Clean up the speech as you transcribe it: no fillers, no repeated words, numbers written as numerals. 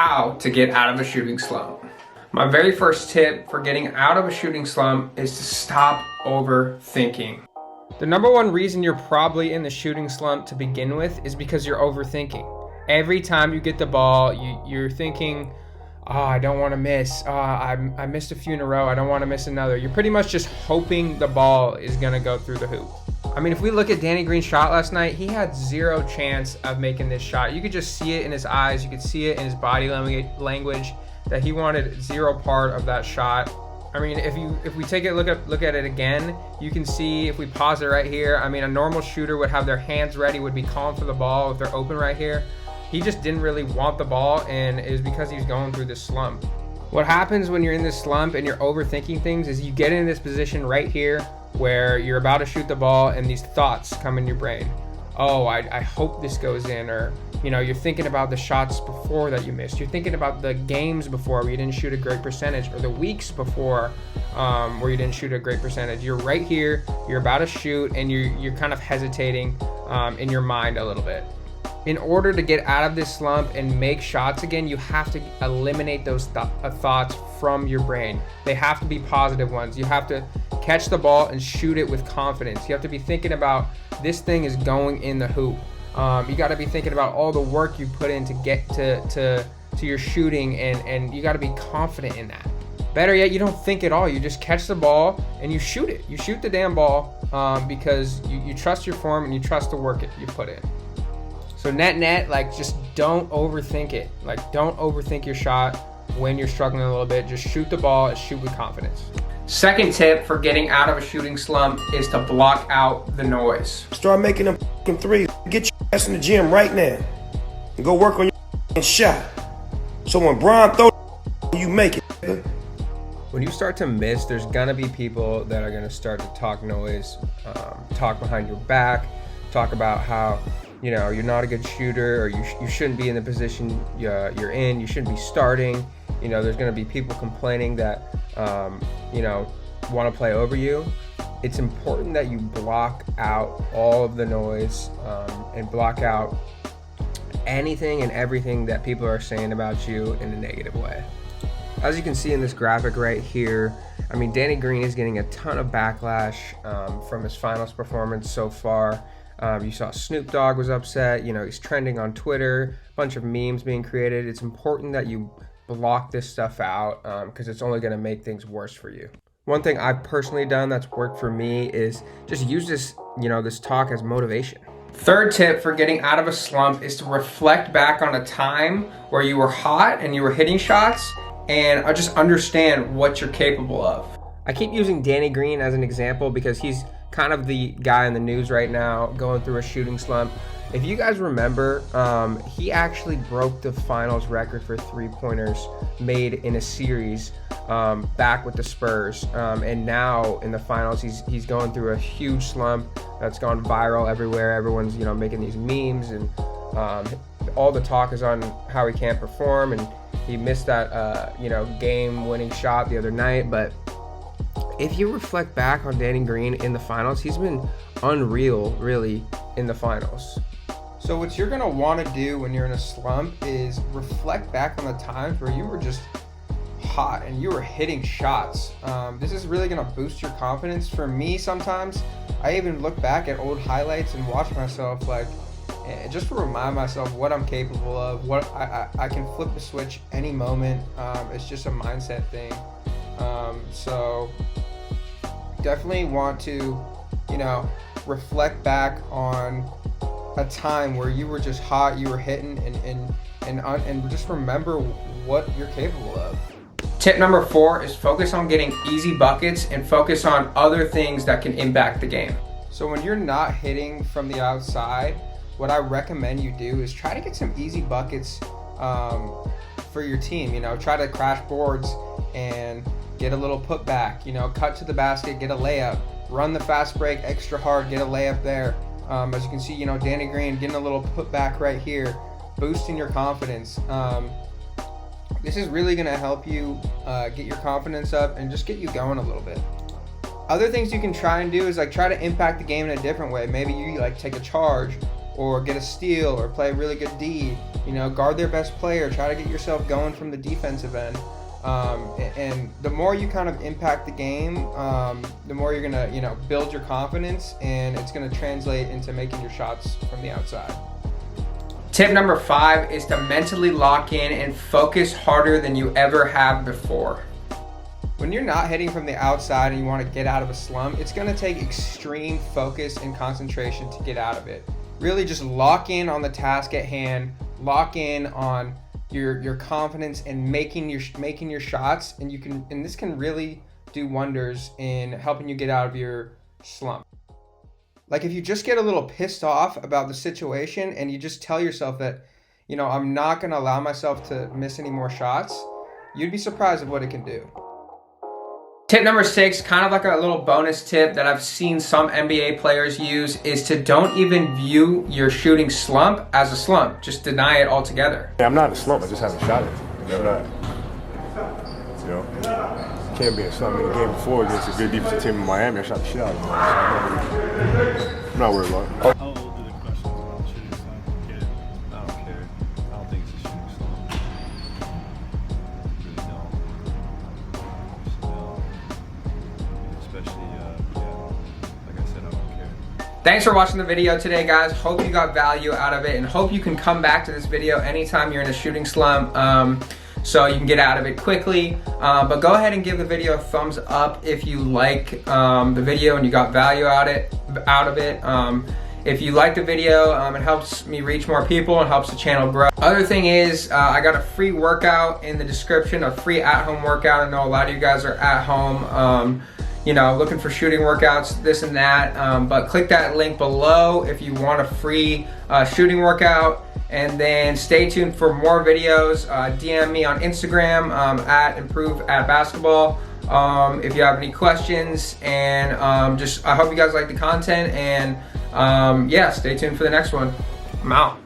how to get out of a shooting slump. My very first tip for getting out of a shooting slump is to stop overthinking. The number one reason you're probably in the shooting slump to begin with is because you're overthinking. Every time you get the ball, you're thinking, oh, I don't want to miss. I missed a few in a row. I don't want to miss another. You're pretty much just hoping the ball is going to go through the hoop. I mean, if we look at Danny Green's shot last night, he had zero chance of making this shot. You could just see it in his eyes. You could see it in his body language that he wanted zero part of that shot. I mean, if we take a look at it again, you can see if we pause it right here. I mean, a normal shooter would have their hands ready, would be calling for the ball if they're open right here. He just didn't really want the ball, and it was because he's going through this slump. What happens when you're in this slump and you're overthinking things is you get in this position right here where you're about to shoot the ball and these thoughts come in your brain. Oh, I hope this goes in, or you're thinking about the shots before that you missed. You're thinking about the games before where you didn't shoot a great percentage, or the weeks before where you didn't shoot a great percentage. You're right here, you're about to shoot, and you're kind of hesitating in your mind a little bit. In order to get out of this slump and make shots again, you have to eliminate those thoughts from your brain. They have to be positive ones. You have to catch the ball and shoot it with confidence. You have to be thinking about this thing is going in the hoop. You got to be thinking about all the work you put in to get to your shooting, and you got to be confident in that. Better yet, you don't think at all. You just catch the ball and you shoot it. You shoot the damn ball because you trust your form and you trust the work you put in. So net, just don't overthink it. Don't overthink your shot when you're struggling a little bit. Just shoot the ball and shoot with confidence. Second tip for getting out of a shooting slump is to block out the noise. Start making them threes. Get your ass in the gym right now and go work on your shot. So when Brian throws, you make it. When you start to miss, there's gonna be people that are gonna start to talk noise, talk behind your back, talk about how you're not a good shooter, or you shouldn't be in the position you're in. You shouldn't be starting. There's going to be people complaining that want to play over you. It's important that you block out all of the noise and block out anything and everything that people are saying about you in a negative way. As you can see in this graphic right here, I mean, Danny Green is getting a ton of backlash from his finals performance so far. You saw Snoop Dogg was upset. He's trending on Twitter, a bunch of memes being created. It's important that you block this stuff out because it's only going to make things worse for you. One thing I've personally done that's worked for me is just use this talk as motivation. Third tip for getting out of a slump is to reflect back on a time where you were hot and you were hitting shots, and just understand what you're capable of. I keep using Danny Green as an example because he's kind of the guy in the news right now going through a shooting slump. If you guys remember, he actually broke the finals record for three-pointers made in a series back with the Spurs. And now in the finals, he's going through a huge slump that's gone viral everywhere. Everyone's making these memes, and all the talk is on how he can't perform, and he missed that game-winning shot the other night. But if you reflect back on Danny Green in the finals, he's been unreal, really, in the finals. So what you're going to want to do when you're in a slump is reflect back on the times where you were just hot and you were hitting shots. This is really going to boost your confidence. For me, sometimes, I even look back at old highlights and watch myself, just to remind myself what I'm capable of, what I can flip the switch any moment. It's just a mindset thing. So definitely want to, reflect back on a time where you were just hot, you were hitting, and just remember what you're capable of. Tip number 4 is focus on getting easy buckets and focus on other things that can impact the game. So when you're not hitting from the outside, what I recommend you do is try to get some easy buckets for your team. Try to crash boards and get a little putback, cut to the basket, get a layup, run the fast break extra hard, get a layup there. As you can see, Danny Green getting a little putback right here, boosting your confidence. This is really going to help you get your confidence up and just get you going a little bit. Other things you can try and do is try to impact the game in a different way. Maybe you take a charge, or get a steal or play a really good D. You know, guard their best player, try to get yourself going from the defensive end. And the more you kind of impact the game, the more you're gonna, you know, build your confidence, and it's gonna translate into making your shots from the outside. Tip number 5 is to mentally lock in and focus harder than you ever have before. When you're not hitting from the outside and you want to get out of a slump, it's going to take extreme focus and concentration to get out of it. Really just lock in on the task at hand, lock in on your confidence and making your shots, and this can really do wonders in helping you get out of your slump. Like if you just get a little pissed off about the situation and you just tell yourself that, you know, I'm not going to allow myself to miss any more shots, you'd be surprised at what it can do. Tip number 6, kind of like a little bonus tip that I've seen some NBA players use, is to don't even view your shooting slump as a slump. Just deny it altogether. Yeah, I'm not in a slump, I just haven't shot it. I'm not, you know, can't be in slump. In the game before against a good defensive team in Miami, I shot the shit out of them. So I'm not worried about it. How old do the questions about shooting slump get? I don't care. I don't think it's a shooting slump. I really don't. Especially, like I said, I don't care. Thanks for watching the video today, guys. Hope you got value out of it, and hope you can come back to this video anytime you're in a shooting slump, so you can get out of it quickly. But go ahead and give the video a thumbs up if you like the video and you got value out of it. If you like the video, it helps me reach more people and helps the channel grow. Other thing is, I got a free workout in the description, a free at-home workout. I know a lot of you guys are at home, you know, looking for shooting workouts, this and that. But click that link below if you want a free shooting workout. And then stay tuned for more videos. DM me on Instagram at improve@basketball if you have any questions. And I hope you guys like the content. And yeah, stay tuned for the next one. I'm out.